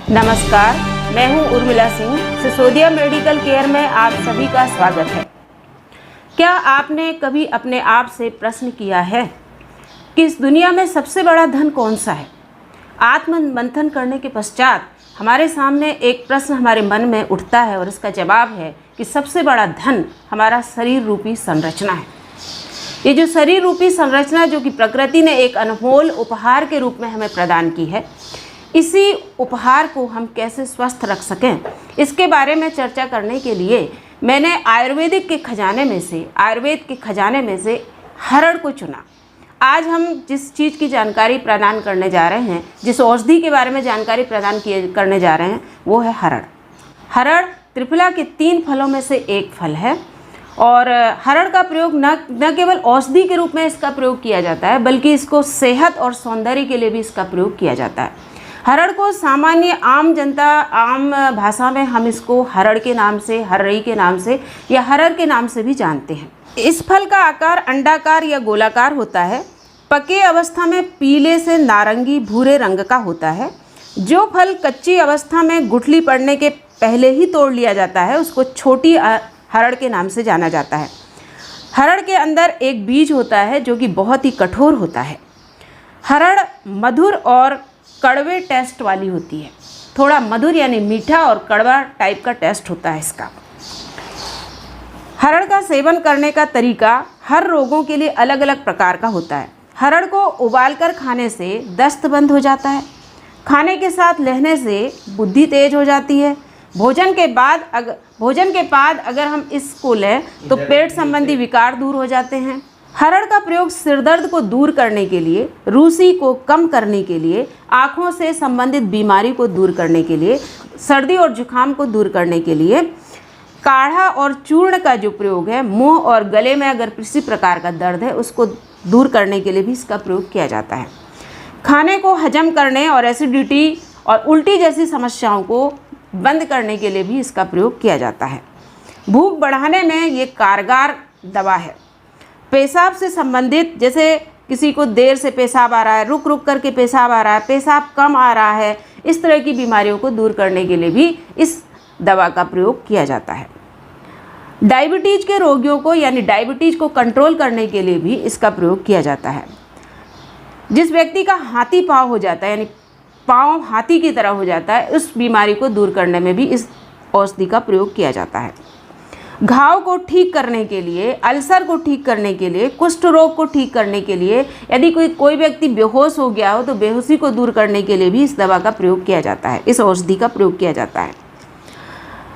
नमस्कार, मैं हूं उर्मिला सिंह। सिसोदिया मेडिकल केयर में आप सभी का स्वागत है। क्या आपने कभी अपने आप से प्रश्न किया है कि इस दुनिया में सबसे बड़ा धन कौन सा है? आत्म मंथन करने के पश्चात हमारे सामने एक प्रश्न हमारे मन में उठता है और इसका जवाब है कि सबसे बड़ा धन हमारा शरीर रूपी संरचना है। ये जो शरीर रूपी संरचना जो कि प्रकृति ने एक अनमोल उपहार के रूप में हमें प्रदान की है, इसी उपहार को हम कैसे स्वस्थ रख सकें, इसके बारे में चर्चा करने के लिए मैंने आयुर्वेद के खजाने में से हरड़ को चुना। आज हम जिस चीज़ की जानकारी प्रदान करने जा रहे हैं, जिस औषधि के बारे में जानकारी प्रदान करने जा रहे हैं, वो है हरड़। हरड़ त्रिफला के 3 फलों में से एक फल है और हरड़ का प्रयोग न केवल औषधि के रूप में इसका प्रयोग किया जाता है, बल्कि इसको सेहत और सौंदर्य के लिए भी इसका प्रयोग किया जाता है। हरड़ को सामान्य आम भाषा में हम इसको हरड़ के नाम से, हर्रई के नाम से या हरड़ के नाम से भी जानते हैं। इस फल का आकार अंडाकार या गोलाकार होता है। पके अवस्था में पीले से नारंगी भूरे रंग का होता है। जो फल कच्ची अवस्था में गुठली पड़ने के पहले ही तोड़ लिया जाता है, उसको छोटी हरड़ के नाम से जाना जाता है। हरड़ के अंदर एक बीज होता है जो कि बहुत ही कठोर होता है। हरड़ मधुर और कड़वे टेस्ट वाली होती है। थोड़ा मधुर यानी मीठा और कड़वा टाइप का टेस्ट होता है इसका। हरड़ का सेवन करने का तरीका हर रोगों के लिए अलग अलग प्रकार का होता है। हरड़ को उबालकर खाने से दस्त बंद हो जाता है। खाने के साथ लेने से बुद्धि तेज हो जाती है। भोजन के बाद अगर हम इसको लें तो पेट संबंधी विकार दूर हो जाते हैं। हरड़ का प्रयोग सिरदर्द को दूर करने के लिए, रूसी को कम करने के लिए, आँखों से संबंधित बीमारी को दूर करने के लिए, सर्दी और जुकाम को दूर करने के लिए, काढ़ा और चूर्ण का जो प्रयोग है, मुंह और गले में अगर किसी प्रकार का दर्द है उसको दूर करने के लिए भी इसका प्रयोग किया जाता है। खाने को हजम करने और एसिडिटी और उल्टी जैसी समस्याओं को बंद करने के लिए भी इसका प्रयोग किया जाता है। भूख बढ़ाने में ये कारगर दवा है। पेशाब से संबंधित, जैसे किसी को देर से पेशाब आ रहा है, रुक रुक करके पेशाब आ रहा है, पेशाब कम आ रहा है, इस तरह की बीमारियों को दूर करने के लिए भी इस दवा का प्रयोग किया जाता है। डायबिटीज के रोगियों को यानी डायबिटीज को कंट्रोल करने के लिए भी इसका प्रयोग किया जाता है। जिस व्यक्ति का हाथी पाँव हो जाता है यानी पाँव हाथी की तरह हो जाता है, उस बीमारी को दूर करने में भी इस औषधि का प्रयोग किया जाता है। घाव को ठीक करने के लिए, अल्सर को ठीक करने के लिए, कुष्ठ रोग को ठीक करने के लिए, यदि कोई व्यक्ति बेहोश हो गया हो तो बेहोशी को दूर करने के लिए भी इस दवा का प्रयोग किया जाता है, इस औषधि का प्रयोग किया जाता है।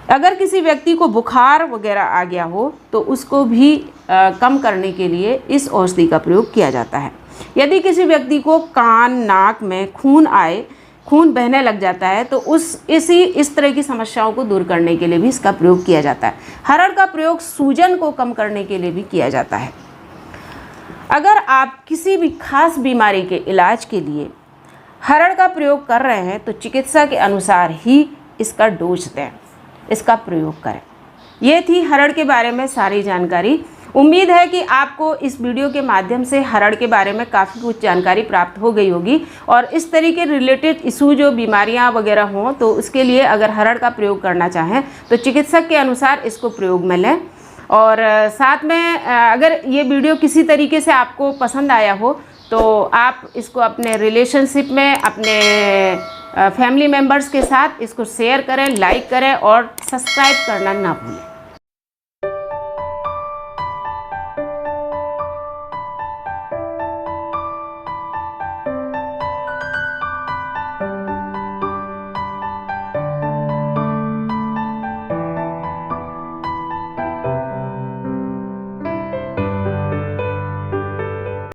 अगर किसी व्यक्ति को बुखार वगैरह आ गया हो तो उसको भी कम करने के लिए इस औषधि का प्रयोग किया जाता है। यदि किसी व्यक्ति को कान नाक में खून बहने लग जाता है तो इस तरह की समस्याओं को दूर करने के लिए भी इसका प्रयोग किया जाता है। हरड़ का प्रयोग सूजन को कम करने के लिए भी किया जाता है। अगर आप किसी भी खास बीमारी के इलाज के लिए हरड़ का प्रयोग कर रहे हैं तो चिकित्सा के अनुसार ही इसका डोज दें, इसका प्रयोग करें। ये थी हरड़ के बारे में सारी जानकारी। उम्मीद है कि आपको इस वीडियो के माध्यम से हरड़ के बारे में काफ़ी कुछ जानकारी प्राप्त हो गई होगी और इस तरीके रिलेटेड इशू जो बीमारियां वगैरह हों तो उसके लिए अगर हरड़ का प्रयोग करना चाहें तो चिकित्सक के अनुसार इसको प्रयोग में लें। और साथ में अगर ये वीडियो किसी तरीके से आपको पसंद आया हो तो आप इसको अपने रिलेशनशिप में, अपने फैमिली मेम्बर्स के साथ इसको शेयर करें, लाइक करें और सब्सक्राइब करना ना भूलें।